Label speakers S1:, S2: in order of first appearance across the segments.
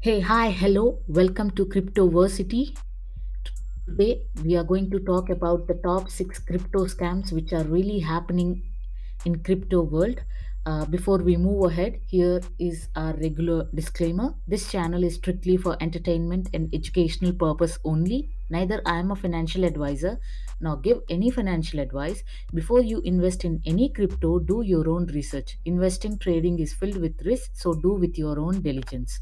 S1: Hey, hi, hello, welcome to Cryptoversity. Today we are going to talk about the top six crypto scams which are really happening in crypto world. Before we move ahead, here is our regular disclaimer. This channel is strictly for entertainment and educational purpose only. Neither I am a financial advisor nor give any financial advice. Before you invest in any crypto, do your own research. Investing trading is filled with risk, so do with your own diligence.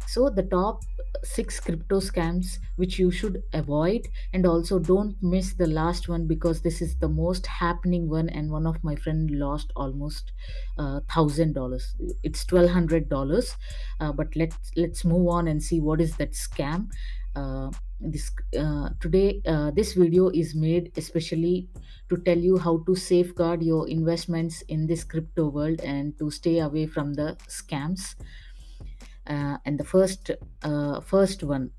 S1: So the top six crypto scams which you should avoid, and also don't miss the last one because this is the most happening one, and one of my friend lost almost $1,000. It's $1,200. But let's move on and see what is that scam. This Today, this video is made especially to tell you how to safeguard your investments in this crypto world and to stay away from the scams. And the first one,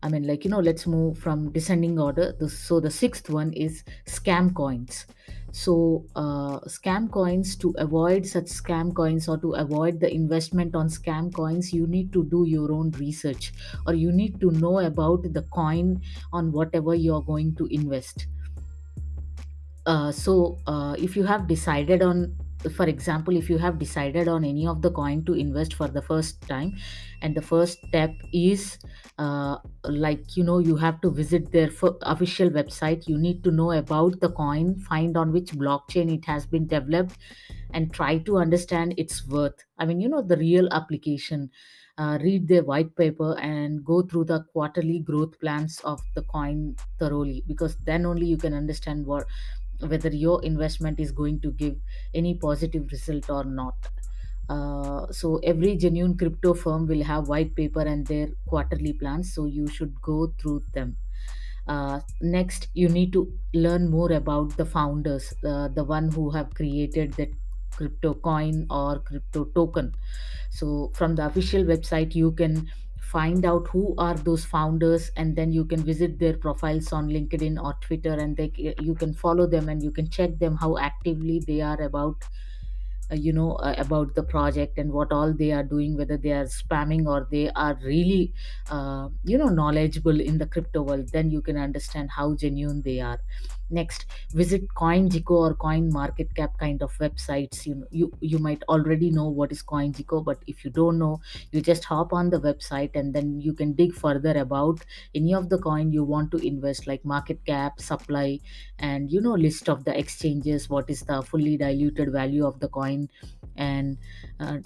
S1: I mean, like, let's move from descending order. So the sixth one is scam coins. So scam coins, to avoid such scam coins or to avoid the investment on scam coins, you need to do your own research, or you need to know about the coin on whatever you're going to invest. If you have decided on, for example, if you have decided on any of the coin to invest for the first time, and the first step is, you have to visit their official website. You need to know about the coin, find on which blockchain it has been developed, and try to understand its worth. I mean, the real application. Read their white paper and go through the quarterly growth plans of the coin thoroughly, because then only you can understand whether your investment is going to give any positive result or not. So every genuine crypto firm will have white paper and their quarterly plans, so you should go through them. Next, you need to learn more about the founders, the one who have created that crypto coin or crypto token. So from the official website you can find out who are those founders, and then you can visit their profiles on LinkedIn or Twitter, and you can follow them and you can check them how actively they are about the project and what all they are doing, whether they are spamming or they are really knowledgeable in the crypto world. Then you can understand how genuine they are. Next, visit CoinGecko or Coin Market Cap kind of websites. You might already know what is CoinGecko, but if you don't know, you just hop on the website and then you can dig further about any of the coin you want to invest, like market cap, supply, and list of the exchanges, what is the fully diluted value of the coin, and uh,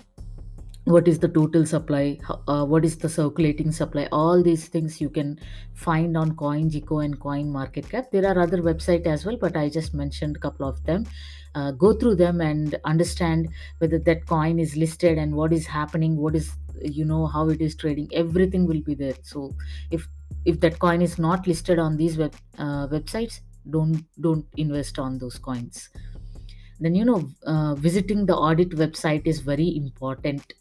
S1: what is the total supply, what is the circulating supply. All these things you can find on CoinGecko and Coin Market Cap. There are other websites as well, but I just mentioned a couple of them. Go through them and understand whether that coin is listed and what is happening, what is, how it is trading. Everything will be there. So if that coin is not listed on these websites, don't invest on those coins. Then, visiting the audit website is very important.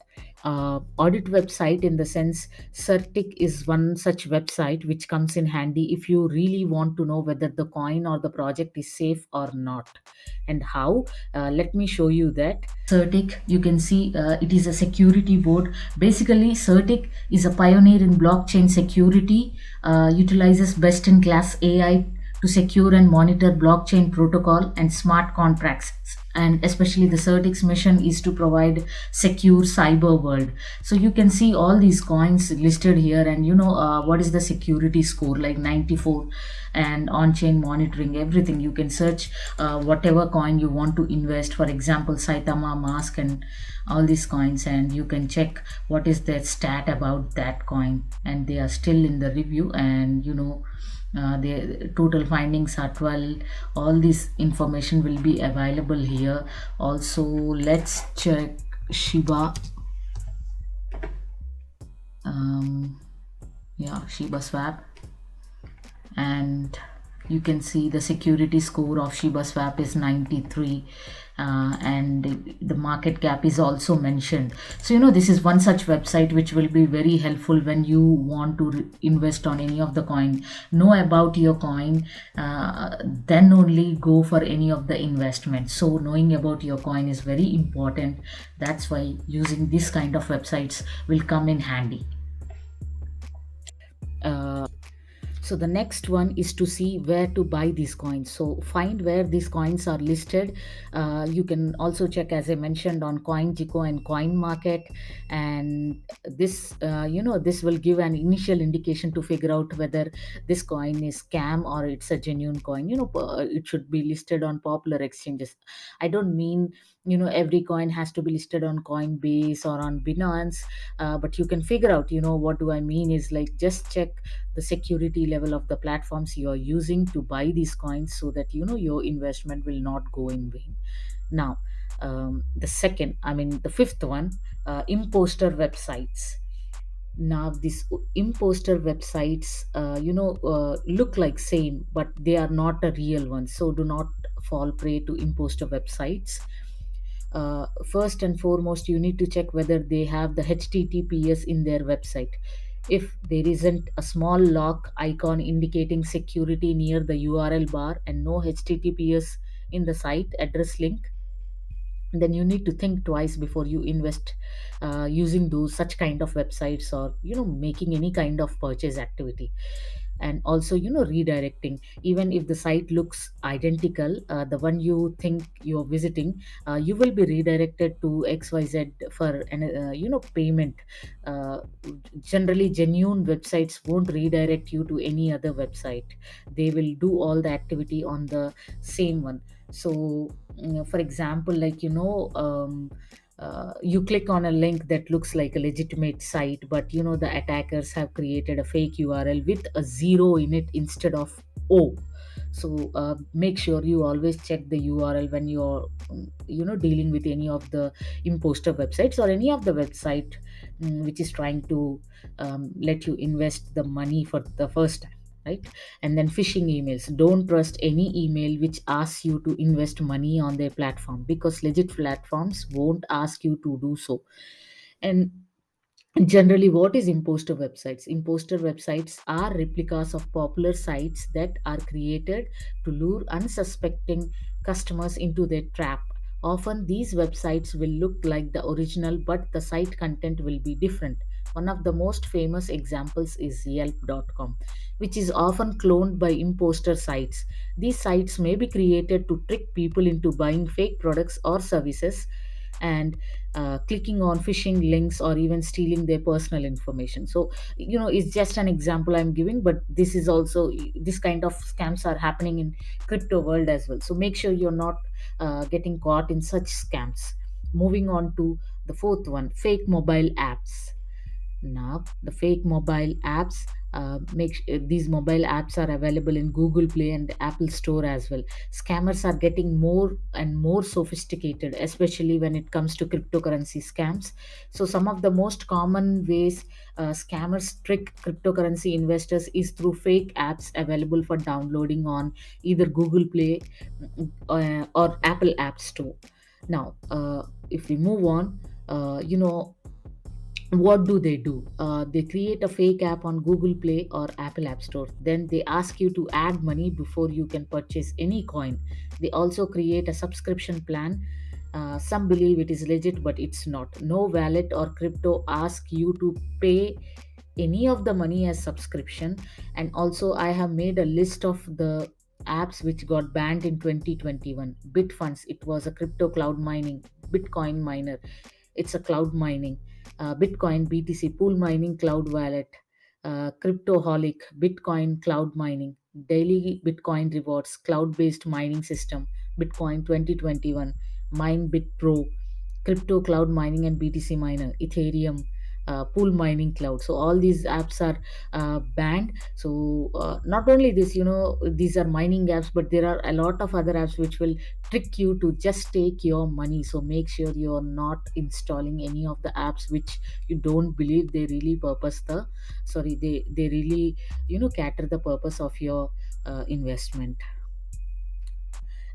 S1: Audit website, in the sense, Certic is one such website which comes in handy if you really want to know whether the coin or the project is safe or not. And how? Let me show you that. Certic, you can see, it is a security board. Basically, Certic is a pioneer in blockchain security, utilizes best in class AI to secure and monitor blockchain protocol and smart contracts. And especially the Certix mission is to provide secure cyber world. So you can see all these coins listed here, and what is the security score, like 94, and on-chain monitoring, everything. You can search whatever coin you want to invest, for example Saitama Mask and all these coins, and you can check what is their stat about that coin, and they are still in the review. And the total findings are 12. All this information will be available here. Also, let's check Shiba. um, yeah, Shiba Swap. And you can see the security score of Shiba Swap is 93. And the market cap is also mentioned. So this is one such website which will be very helpful when you want to invest on any of the coin. Know about your coin, then only go for any of the investments. So knowing about your coin is very important. That's why using this kind of websites will come in handy. So the next one is to see where to buy these coins. So find where these coins are listed. You can also check, as I mentioned, on CoinGecko and Coin Market, and this this will give an initial indication to figure out whether this coin is scam or it's a genuine coin. It should be listed on popular exchanges. I don't mean every coin has to be listed on Coinbase or on Binance, but you can figure out, what do I mean is, like, just check the security level of the platforms you are using to buy these coins, so that your investment will not go in vain. Now, the fifth one, imposter websites. Now these imposter websites look like same, but they are not a real one, so do not fall prey to imposter websites. First and foremost, you need to check whether they have the HTTPS in their website. If there isn't a small lock icon indicating security near the URL bar and no HTTPS in the site address link, then you need to think twice before you invest using those such kind of websites, or making any kind of purchase activity. And also, redirecting, even if the site looks identical, the one you think you're visiting, you will be redirected to XYZ for an payment. uh, Generally, genuine websites won't redirect you to any other website. They will do all the activity on the same one. So, for example, like, you click on a link that looks like a legitimate site, but the attackers have created a fake URL with a zero in it instead of O. So make sure you always check the URL when you're dealing with any of the imposter websites, or any of the website which is trying to let you invest the money for the first time, right? And then phishing emails. Don't trust any email which asks you to invest money on their platform, because legit platforms won't ask you to do so. And generally, what is imposter websites? Imposter websites are replicas of popular sites that are created to lure unsuspecting customers into their trap. Often, these websites will look like the original, but the site content will be different. One of the most famous examples is Yelp.com, which is often cloned by imposter sites. These sites may be created to trick people into buying fake products or services, and clicking on phishing links, or even stealing their personal information. So, it's just an example I'm giving, but this is also, this kind of scams are happening in crypto world as well. So make sure you're not getting caught in such scams. Moving on to the fourth one, fake mobile apps. Now, the fake mobile apps, these mobile apps are available in Google Play and the Apple Store as well. Scammers are getting more and more sophisticated, especially when it comes to cryptocurrency scams. So, some of the most common ways scammers trick cryptocurrency investors is through fake apps available for downloading on either Google Play or Apple App Store. Now, if we move on, what do? They create a fake app on Google Play or Apple App Store. Then they ask you to add money before you can purchase any coin. They also create a subscription plan. Some believe it is legit, but it's not. No wallet or crypto ask you to pay any of the money as subscription. And also, I have made a list of the apps which got banned in 2021. Bitfunds, it was a crypto cloud mining. Bitcoin miner, it's a cloud mining. Bitcoin BTC pool mining cloud wallet. Cryptoholic Bitcoin cloud mining. Daily Bitcoin rewards cloud based mining system. Bitcoin 2021. Minebit Pro, crypto cloud mining and BTC miner. Ethereum pool mining cloud. So all these apps are banned. So not only this, these are mining apps, but there are a lot of other apps which will trick you to just take your money. So make sure you're not installing any of the apps which you don't believe they really they really cater the purpose of your investment.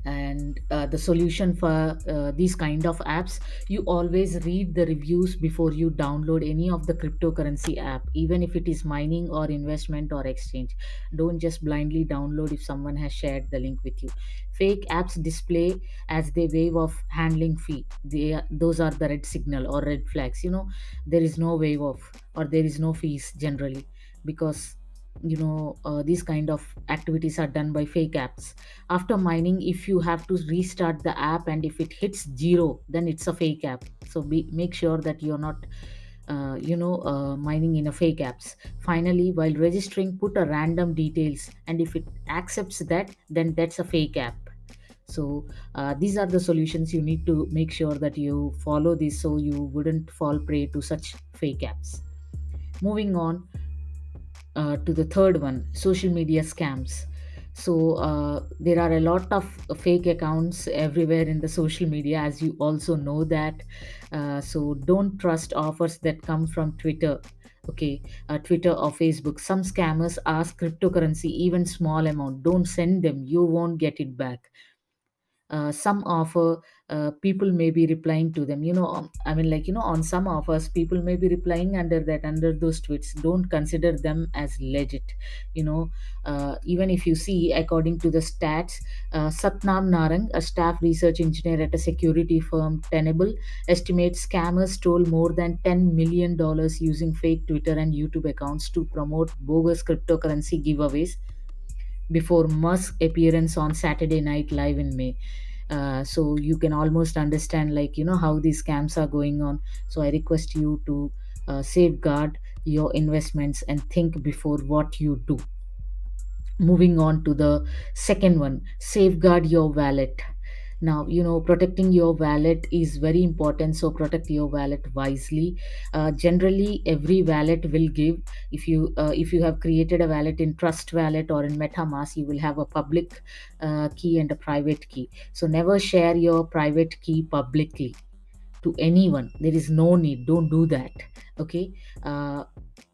S1: And the solution for these kind of apps, you always read the reviews before you download any of the cryptocurrency app, even if it is mining or investment or exchange. Don't just blindly download if someone has shared the link with you. Fake apps display as they waive of handling fee. Those are the red signal or red flags. There is no waive off, or there is no fees generally, because these kind of activities are done by fake apps. After mining, if you have to restart the app and if it hits zero, then it's a fake app. So make sure that you're not mining in a fake apps. Finally, while registering, put a random details, and if it accepts that, then that's a fake app. So these are the solutions you need to make sure that you follow this, so you wouldn't fall prey to such fake apps. Moving on to the third one, social media scams. So there are a lot of fake accounts everywhere in the social media, as you also know that. So don't trust offers that come from Twitter. Okay, Twitter or Facebook. Some scammers ask cryptocurrency, even small amount. Don't send them, you won't get it back. Some offer, people may be replying to them, I mean, like, on some offers people may be replying under that, under those tweets. Don't consider them as legit. you know Even if you see, according to the stats, Satnam Narang, a staff research engineer at a security firm Tenable, estimates scammers stole more than $10 million using fake Twitter and YouTube accounts to promote bogus cryptocurrency giveaways before Musk appearance on Saturday Night Live in May. So you can almost understand, like, how these scams are going on. So I request you to safeguard your investments and think before what you do. Moving on to the second one, safeguard your wallet. Now, protecting your wallet is very important, so protect your wallet wisely. Generally, every wallet will give, if you have created a wallet in Trust Wallet or in MetaMask, you will have a public key and a private key. So never share your private key publicly to anyone. There is no need, don't do that. Okay.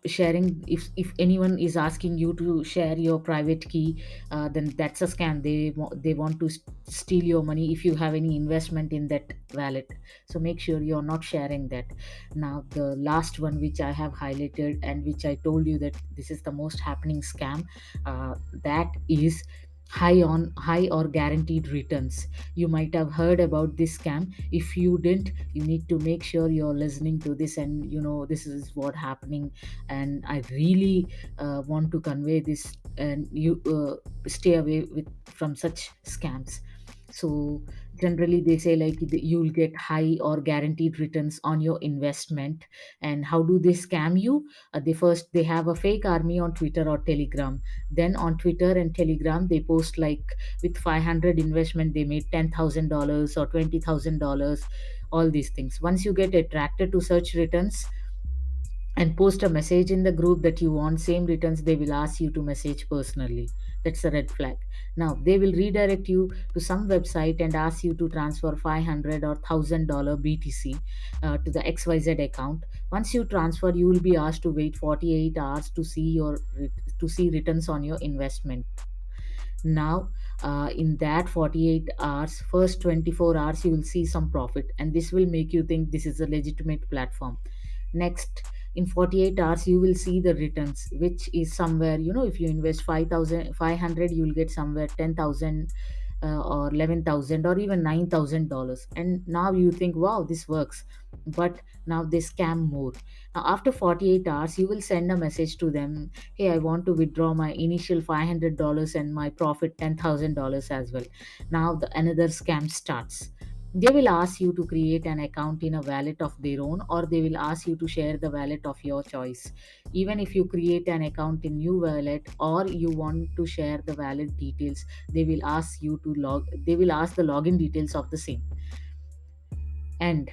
S1: Sharing, if anyone is asking you to share your private key, then that's a scam. They want to steal your money if you have any investment in that wallet. So make sure you're not sharing that. Now, the last one which I have highlighted, and which I told you that this is the most happening scam, that is high or guaranteed returns. You might have heard about this scam. If you didn't, you need to make sure you're listening to this, and this is what happening. And I really want to convey this, and you stay away from such scams. So generally they say, like, you'll get high or guaranteed returns on your investment. And how do they scam you? They have a fake army on Twitter or Telegram. Then on Twitter and Telegram, they post like, with 500 investment they made $10,000 or $20,000, all these things. Once you get attracted to such returns and post a message in the group that you want same returns, they will ask you to message personally. That's a red flag. Now they will redirect you to some website and ask you to transfer 500 or $1,000 BTC to the XYZ account. Once you transfer, you will be asked to wait 48 hours to see to see returns on your investment. Now, in that 48 hours, first 24 hours you will see some profit, and this will make you think this is a legitimate platform. Next, in 48 hours you will see the returns, which is somewhere, if you invest 5,500, you will get somewhere 10,000, or 11,000, or even $9,000. And now you think, wow, this works. But now they scam more. Now after 48 hours you will send a message to them, hey, I want to withdraw my initial $500 and my profit $10,000 as well. Now another scam starts. They will ask you to create an account in a wallet of their own, or they will ask you to share the wallet of your choice. Even if you create an account in new wallet, or you want to share the wallet details, they will ask the login details of the same. And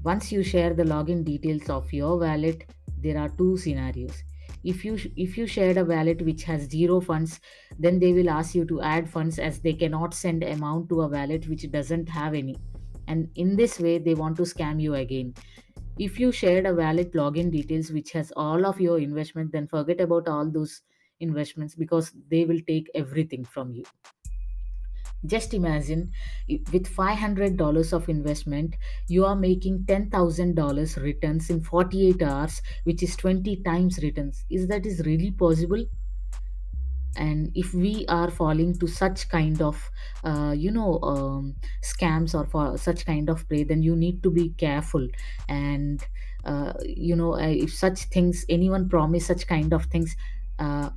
S1: once you share the login details of your wallet, there are two scenarios. If you shared a wallet which has zero funds, then they will ask you to add funds, as they cannot send amount to a wallet which doesn't have any. And in this way they want to scam you again. If you shared a wallet login details which has all of your investment, then forget about all those investments, because they will take everything from you. Just imagine, with $500 of investment, you are making $10,000 returns in 48 hours, which is 20 times returns. Is really possible? And if we are falling to such kind of scams, or for such kind of prey, then you need to be careful. And if such things, anyone promise such kind of things,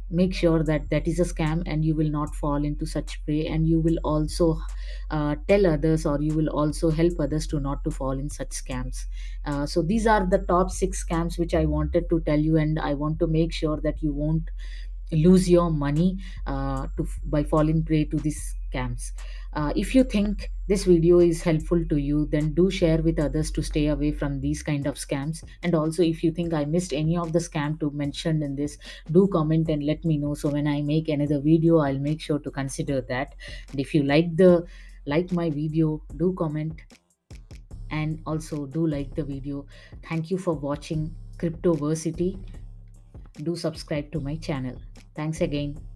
S1: make sure that that is a scam and you will not fall into such prey, and you will also tell others, or you will also help others to not to fall in such scams. So these are the top 6 scams which I wanted to tell you, and I want to make sure that you won't lose your money by falling prey to these scams. If you think this video is helpful to you, then do share with others to stay away from these kind of scams. And also, if you think I missed any of the scam to mention in this, do comment and let me know, so when I make another video, I'll make sure to consider that. And if you like my video, do comment, and also do like the video. Thank you for watching Cryptoversity. Do subscribe to my channel. Thanks again.